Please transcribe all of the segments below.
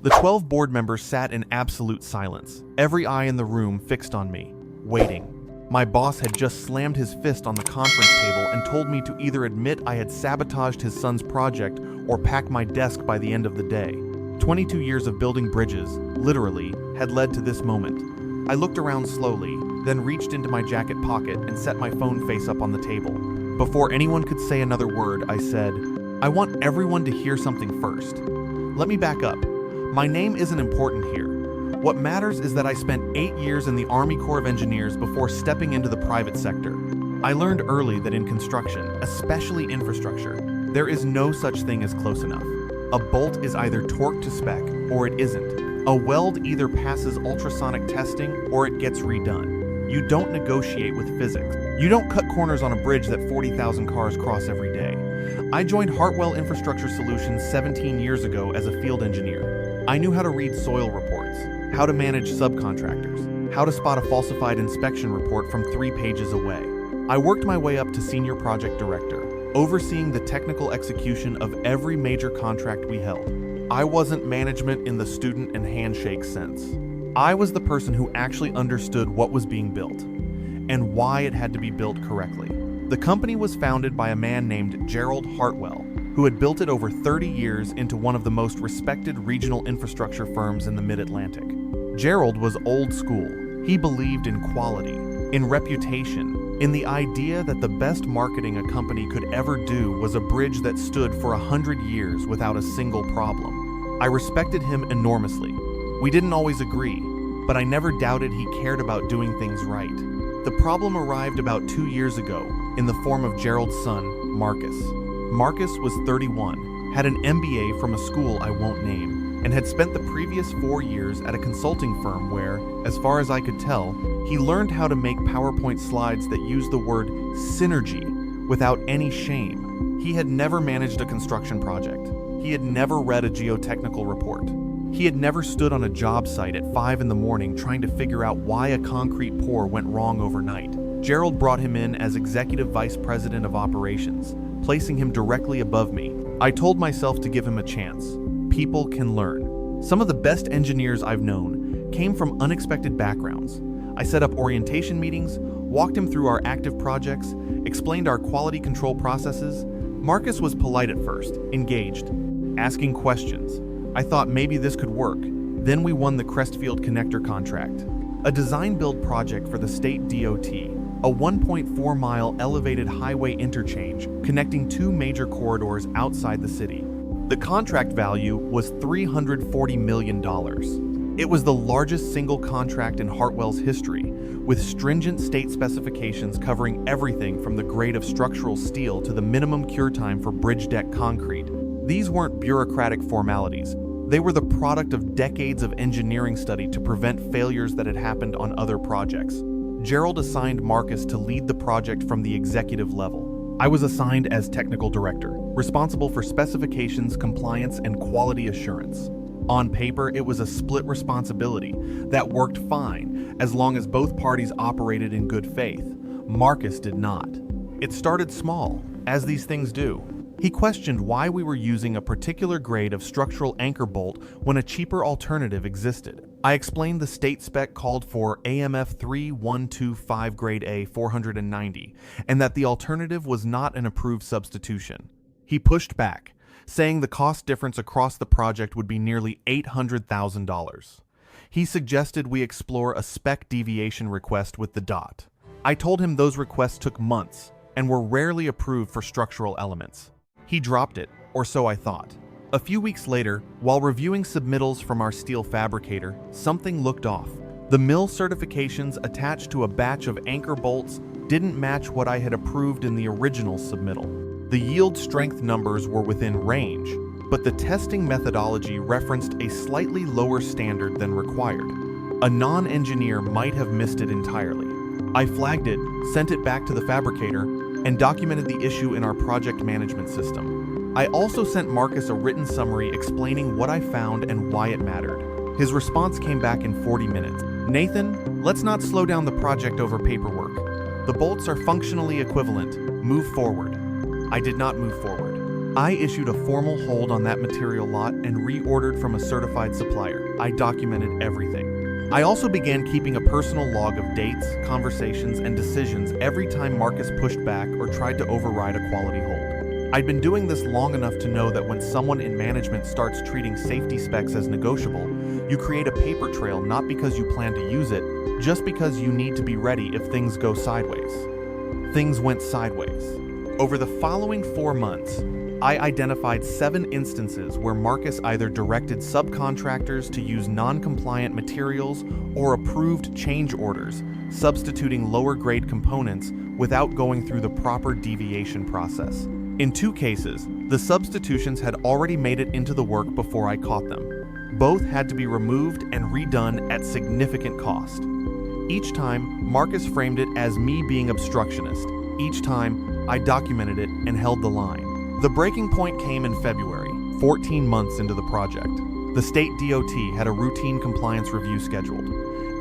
The 12 board members sat in absolute silence, every eye in the room fixed on me, waiting. My boss had just slammed his fist on the conference table and told me to either admit I had sabotaged his son's project or pack my desk by the end of the day. 22 years of building bridges, literally, had led to this moment. I looked around slowly, then reached into my jacket pocket and set my phone face up on the table. Before anyone could say another word, I said, "I want everyone to hear something first. Let me back up. My name isn't important here. What matters is that I spent 8 years in the Army Corps of Engineers before stepping into the private sector. I learned early that in construction, especially infrastructure, there is no such thing as close enough. A bolt is either torqued to spec or it isn't. A weld either passes ultrasonic testing or it gets redone. You don't negotiate with physics. You don't cut corners on a bridge that 40,000 cars cross every day." I joined Hartwell Infrastructure Solutions 17 years ago as a field engineer. I knew how to read soil reports, how to manage subcontractors, how to spot a falsified inspection report from 3 pages away. I worked my way up to senior project director, overseeing the technical execution of every major contract we held. I wasn't management in the student and handshake sense. I was the person who actually understood what was being built and why it had to be built correctly. The company was founded by a man named Gerald Hartwell, who had built it over 30 years into one of the most respected regional infrastructure firms in the Mid-Atlantic. Gerald was old school. He believed in quality, in reputation, in the idea that the best marketing a company could ever do was a bridge that stood for 100 years without a single problem. I respected him enormously. We didn't always agree, but I never doubted he cared about doing things right. The problem arrived about 2 years ago in the form of Gerald's son, Marcus. Marcus was 31, had an MBA from a school I won't name, and had spent the previous 4 years at a consulting firm where, as far as I could tell, he learned how to make PowerPoint slides that used the word synergy without any shame. He had never managed a construction project. He had never read a geotechnical report. He had never stood on a job site at 5 in the morning trying to figure out why a concrete pour went wrong overnight. Gerald brought him in as Executive Vice President of Operations, placing him directly above me. I told myself to give him a chance. People can learn. Some of the best engineers I've known came from unexpected backgrounds. I set up orientation meetings, walked him through our active projects, explained our quality control processes. Marcus was polite at first, engaged, asking questions. I thought maybe this could work. Then we won the Crestfield Connector contract, a design-build project for the state DOT. A 1.4-mile elevated highway interchange connecting 2 major corridors outside the city. The contract value was $340 million. It was the largest single contract in Hartwell's history, with stringent state specifications covering everything from the grade of structural steel to the minimum cure time for bridge deck concrete. These weren't bureaucratic formalities. They were the product of decades of engineering study to prevent failures that had happened on other projects. Gerald assigned Marcus to lead the project from the executive level. I was assigned as technical director, responsible for specifications, compliance, and quality assurance. On paper, it was a split responsibility that worked fine as long as both parties operated in good faith. Marcus did not. It started small, as these things do. He questioned why we were using a particular grade of structural anchor bolt when a cheaper alternative existed. I explained the state spec called for AMF 3125 grade A 490, and that the alternative was not an approved substitution. He pushed back, saying the cost difference across the project would be nearly $800,000. He suggested we explore a spec deviation request with the DOT. I told him those requests took months and were rarely approved for structural elements. He dropped it, or so I thought. A few weeks later, while reviewing submittals from our steel fabricator, something looked off. The mill certifications attached to a batch of anchor bolts didn't match what I had approved in the original submittal. The yield strength numbers were within range, but the testing methodology referenced a slightly lower standard than required. A non-engineer might have missed it entirely. I flagged it, sent it back to the fabricator, and documented the issue in our project management system. I also sent Marcus a written summary explaining what I found and why it mattered. His response came back in 40 minutes. "Nathan, let's not slow down the project over paperwork. The bolts are functionally equivalent. Move forward." I did not move forward. I issued a formal hold on that material lot and reordered from a certified supplier. I documented everything. I also began keeping a personal log of dates, conversations, and decisions every time Marcus pushed back or tried to override a quality hold. I'd been doing this long enough to know that when someone in management starts treating safety specs as negotiable, you create a paper trail not because you plan to use it, just because you need to be ready if things go sideways. Things went sideways. Over the following 4 months, I identified 7 instances where Marcus either directed subcontractors to use non-compliant materials or approved change orders, substituting lower-grade components without going through the proper deviation process. In 2 cases, the substitutions had already made it into the work before I caught them. Both had to be removed and redone at significant cost. Each time, Marcus framed it as me being obstructionist. Each time, I documented it and held the line. The breaking point came in February, 14 months into the project. The state DOT had a routine compliance review scheduled,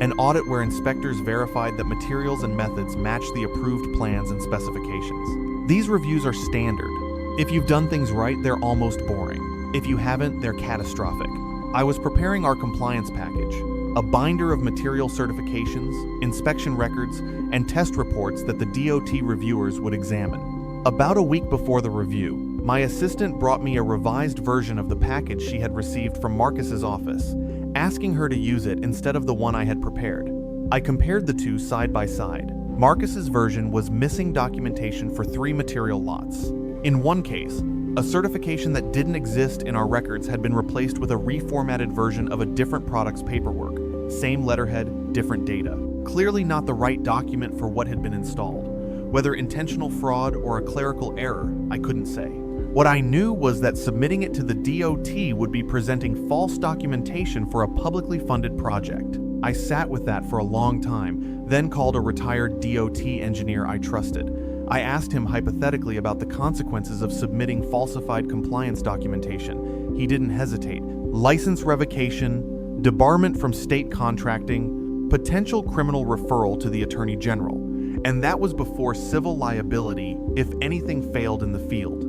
an audit where inspectors verified that materials and methods matched the approved plans and specifications. These reviews are standard. If you've done things right, they're almost boring. If you haven't, they're catastrophic. I was preparing our compliance package, a binder of material certifications, inspection records, and test reports that the DOT reviewers would examine. About a week before the review, my assistant brought me a revised version of the package she had received from Marcus's office, asking her to use it instead of the one I had prepared. I compared the two side by side. Marcus's version was missing documentation for 3 material lots. In one case, a certification that didn't exist in our records had been replaced with a reformatted version of a different product's paperwork. Same letterhead, different data. Clearly not the right document for what had been installed. Whether intentional fraud or a clerical error, I couldn't say. What I knew was that submitting it to the DOT would be presenting false documentation for a publicly funded project. I sat with that for a long time, then called a retired DOT engineer I trusted. I asked him hypothetically about the consequences of submitting falsified compliance documentation. He didn't hesitate. License revocation, debarment from state contracting, potential criminal referral to the Attorney General. And that was before civil liability if anything failed in the field.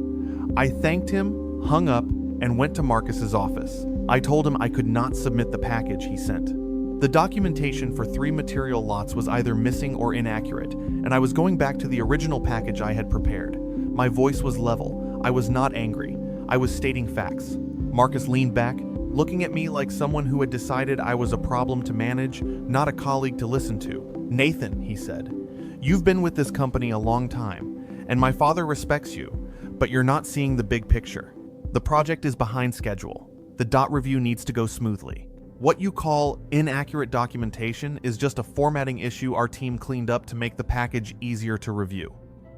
I thanked him, hung up, and went to Marcus's office. I told him I could not submit the package he sent. The documentation for 3 material lots was either missing or inaccurate, and I was going back to the original package I had prepared. My voice was level. I was not angry. I was stating facts. Marcus leaned back, looking at me like someone who had decided I was a problem to manage, not a colleague to listen to. "Nathan," he said, "you've been with this company a long time, and my father respects you, but you're not seeing the big picture. The project is behind schedule. The dot review needs to go smoothly. What you call inaccurate documentation is just a formatting issue our team cleaned up to make the package easier to review."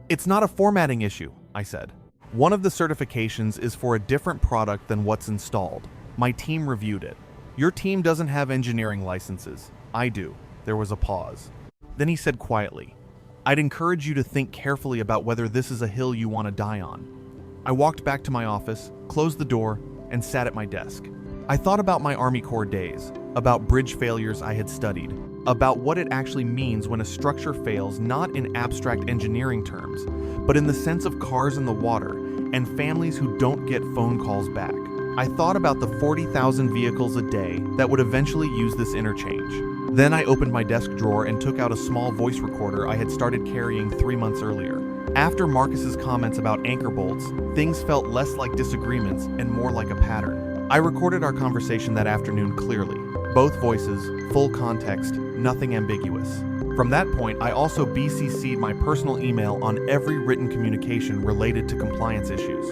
"It's not a formatting issue," I said. "One of the certifications is for a different product than what's installed. My team reviewed it. Your team doesn't have engineering licenses. I do." There was a pause. Then he said quietly, "I'd encourage you to think carefully about whether this is a hill you want to die on." I walked back to my office, closed the door, and sat at my desk. I thought about my Army Corps days, about bridge failures I had studied, about what it actually means when a structure fails not in abstract engineering terms, but in the sense of cars in the water and families who don't get phone calls back. I thought about the 40,000 vehicles a day that would eventually use this interchange. Then I opened my desk drawer and took out a small voice recorder I had started carrying 3 months earlier. After Marcus's comments about anchor bolts, things felt less like disagreements and more like a pattern. I recorded our conversation that afternoon clearly. Both voices, full context, nothing ambiguous. From that point, I also BCC'd my personal email on every written communication related to compliance issues.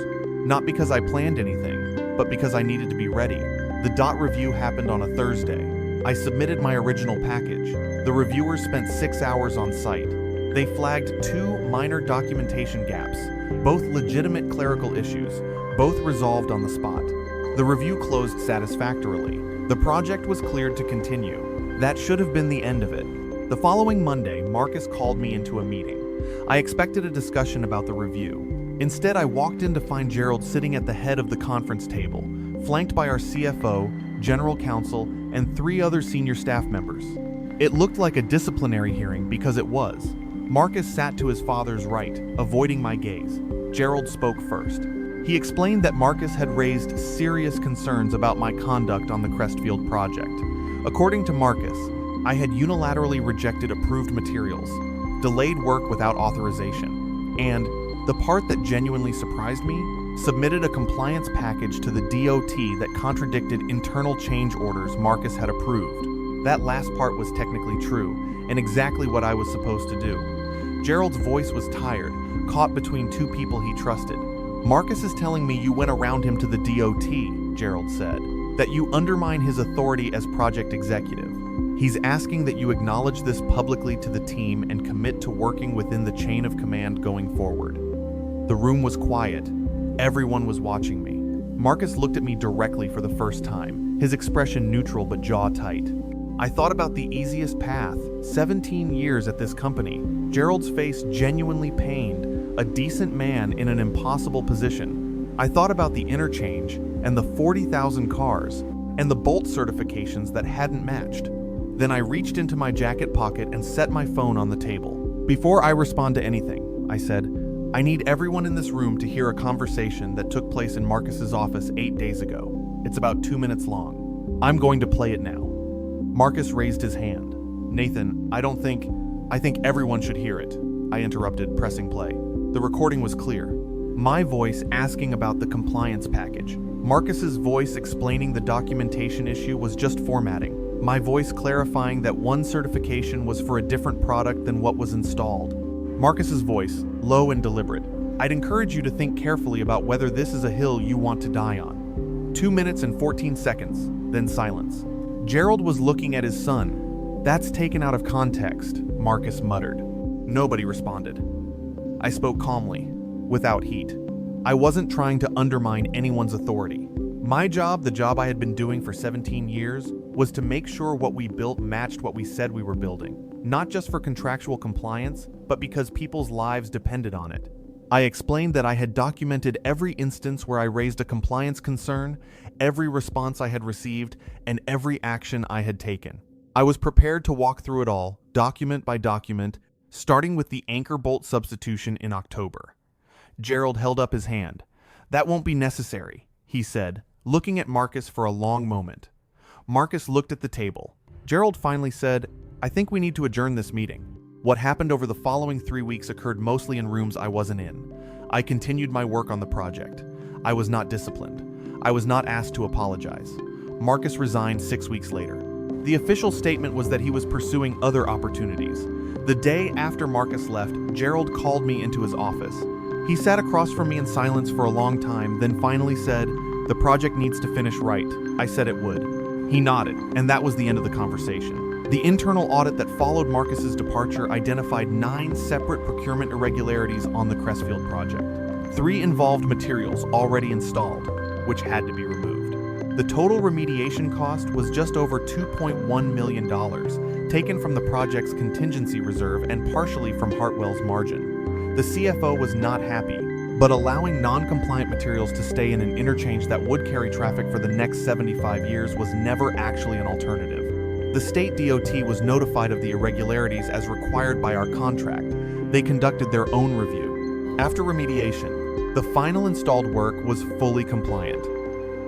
Not because I planned anything, but because I needed to be ready. The dot review happened on a Thursday. I submitted my original package. The reviewers spent 6 hours on site. They flagged 2 minor documentation gaps, both legitimate clerical issues, both resolved on the spot. The review closed satisfactorily. The project was cleared to continue. That should have been the end of it. The following Monday, Marcus called me into a meeting. I expected a discussion about the review. Instead, I walked in to find Gerald sitting at the head of the conference table, flanked by our CFO, General Counsel, and 3 other senior staff members. It looked like a disciplinary hearing because it was. Marcus sat to his father's right, avoiding my gaze. Gerald spoke first. He explained that Marcus had raised serious concerns about my conduct on the Crestfield project. According to Marcus, I had unilaterally rejected approved materials, delayed work without authorization, and, the part that genuinely surprised me, submitted a compliance package to the DOT that contradicted internal change orders Marcus had approved. That last part was technically true, and exactly what I was supposed to do. Gerald's voice was tired, caught between two people he trusted. Marcus is telling me you went around him to the DOT, Gerald said, that you undermine his authority as project executive. He's asking that you acknowledge this publicly to the team and commit to working within the chain of command going forward. The room was quiet. Everyone was watching me. Marcus looked at me directly for the first time, his expression neutral but jaw tight. I thought about the easiest path, 17 years at this company. Gerald's face genuinely pained, a decent man in an impossible position. I thought about the interchange and the 40,000 cars and the Bolt certifications that hadn't matched. Then I reached into my jacket pocket and set my phone on the table. Before I respond to anything, I said, I need everyone in this room to hear a conversation that took place in Marcus's office 8 days ago. It's about 2 minutes long. I'm going to play it now. Marcus raised his hand. Nathan, I think everyone should hear it, I interrupted, pressing play. The recording was clear. My voice asking about the compliance package. Marcus's voice explaining the documentation issue was just formatting. My voice clarifying that one certification was for a different product than what was installed. Marcus's voice, low and deliberate. I'd encourage you to think carefully about whether this is a hill you want to die on. 2 minutes and 14 seconds, then silence. Gerald was looking at his son. That's taken out of context, Marcus muttered. Nobody responded. I spoke calmly, without heat. I wasn't trying to undermine anyone's authority. My job, the job I had been doing for 17 years, was to make sure what we built matched what we said we were building. Not just for contractual compliance, but because people's lives depended on it. I explained that I had documented every instance where I raised a compliance concern, every response I had received, and every action I had taken. I was prepared to walk through it all, document by document, starting with the anchor bolt substitution in October. Gerald held up his hand. That won't be necessary, he said, looking at Marcus for a long moment. Marcus looked at the table. Gerald finally said, I think we need to adjourn this meeting. What happened over the following 3 weeks occurred mostly in rooms I wasn't in. I continued my work on the project. I was not disciplined. I was not asked to apologize. Marcus resigned 6 weeks later. The official statement was that he was pursuing other opportunities. The day after Marcus left, Gerald called me into his office. He sat across from me in silence for a long time, then finally said, the project needs to finish right. I said it would. He nodded, and that was the end of the conversation. The internal audit that followed Marcus's departure identified 9 separate procurement irregularities on the Crestfield project. 3 involved materials already installed, which had to be removed. The total remediation cost was just over $2.1 million, taken from the project's contingency reserve and partially from Hartwell's margin. The CFO was not happy, but allowing non-compliant materials to stay in an interchange that would carry traffic for the next 75 years was never actually an alternative. The state DOT was notified of the irregularities as required by our contract. They conducted their own review. After remediation, the final installed work was fully compliant.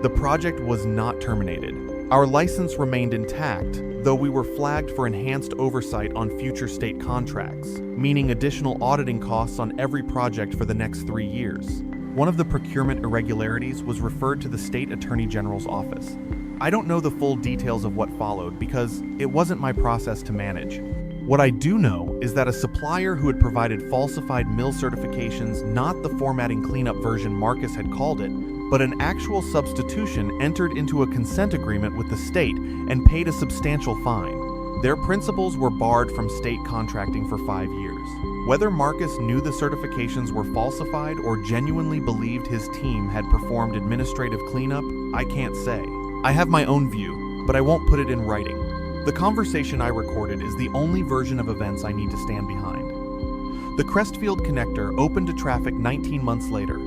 The project was not terminated. Our license remained intact, though we were flagged for enhanced oversight on future state contracts, meaning additional auditing costs on every project for the next 3 years. One of the procurement irregularities was referred to the State Attorney General's office. I don't know the full details of what followed because it wasn't my process to manage. What I do know is that a supplier who had provided falsified mill certifications, not the formatting cleanup version Marcus had called it, but an actual substitution, entered into a consent agreement with the state and paid a substantial fine. Their principals were barred from state contracting for 5 years. Whether Marcus knew the certifications were falsified or genuinely believed his team had performed administrative cleanup, I can't say. I have my own view, but I won't put it in writing. The conversation I recorded is the only version of events I need to stand behind. The Crestfield connector opened to traffic 19 months later,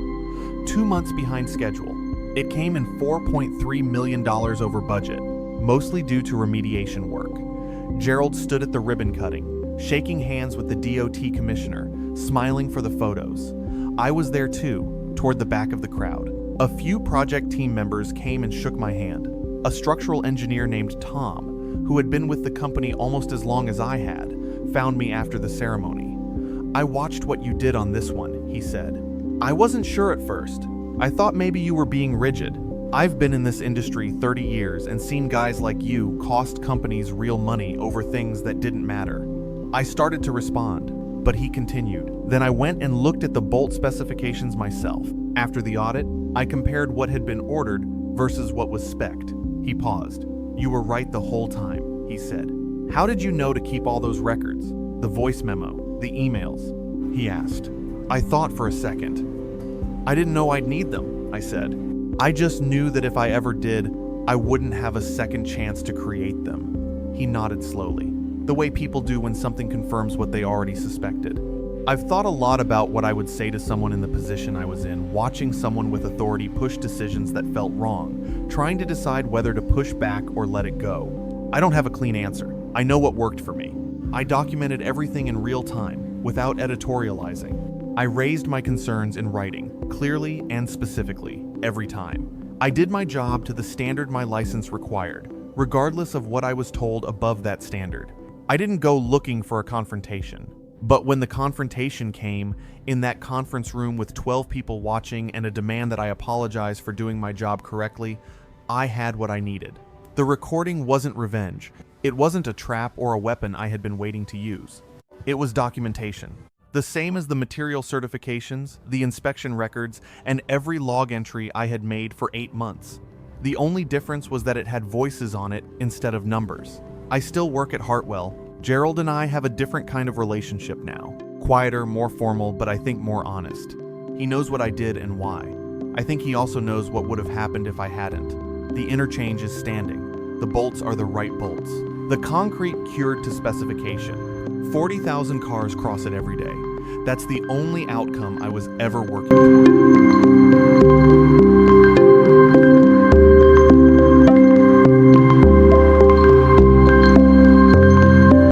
2 months behind schedule. It came in $4.3 million over budget, mostly due to remediation work. Gerald stood at the ribbon cutting, shaking hands with the DOT commissioner, smiling for the photos. I was there too, toward the back of the crowd. A few project team members came and shook my hand. A structural engineer named Tom, who had been with the company almost as long as I had, found me after the ceremony. "I watched what you did on this one," he said. "I wasn't sure at first. I thought maybe you were being rigid. I've been in this industry 30 years and seen guys like you cost companies real money over things that didn't matter." I started to respond, but he continued. "Then I went and looked at the bolt specifications myself. After the audit, I compared what had been ordered versus what was spec'd." He paused. "You were right the whole time," he said. "How did you know to keep all those records? The voice memo, the emails?" he asked. I thought for a second. "I didn't know I'd need them," I said. "I just knew that if I ever did, I wouldn't have a second chance to create them." He nodded slowly, the way people do when something confirms what they already suspected. I've thought a lot about what I would say to someone in the position I was in, watching someone with authority push decisions that felt wrong, trying to decide whether to push back or let it go. I don't have a clean answer. I know what worked for me. I documented everything in real time, without editorializing. I raised my concerns in writing, clearly and specifically, every time. I did my job to the standard my license required, regardless of what I was told above that standard. I didn't go looking for a confrontation. But when the confrontation came, in that conference room with 12 people watching and a demand that I apologize for doing my job correctly, I had what I needed. The recording wasn't revenge. It wasn't a trap or a weapon I had been waiting to use. It was documentation. The same as the material certifications, the inspection records, and every log entry I had made for 8 months. The only difference was that it had voices on it instead of numbers. I still work at Hartwell. Gerald and I have a different kind of relationship now. Quieter, more formal, but I think more honest. He knows what I did and why. I think he also knows what would have happened if I hadn't. The interchange is standing. The bolts are the right bolts. The concrete cured to specification. 40,000 cars cross it every day. That's the only outcome I was ever working toward.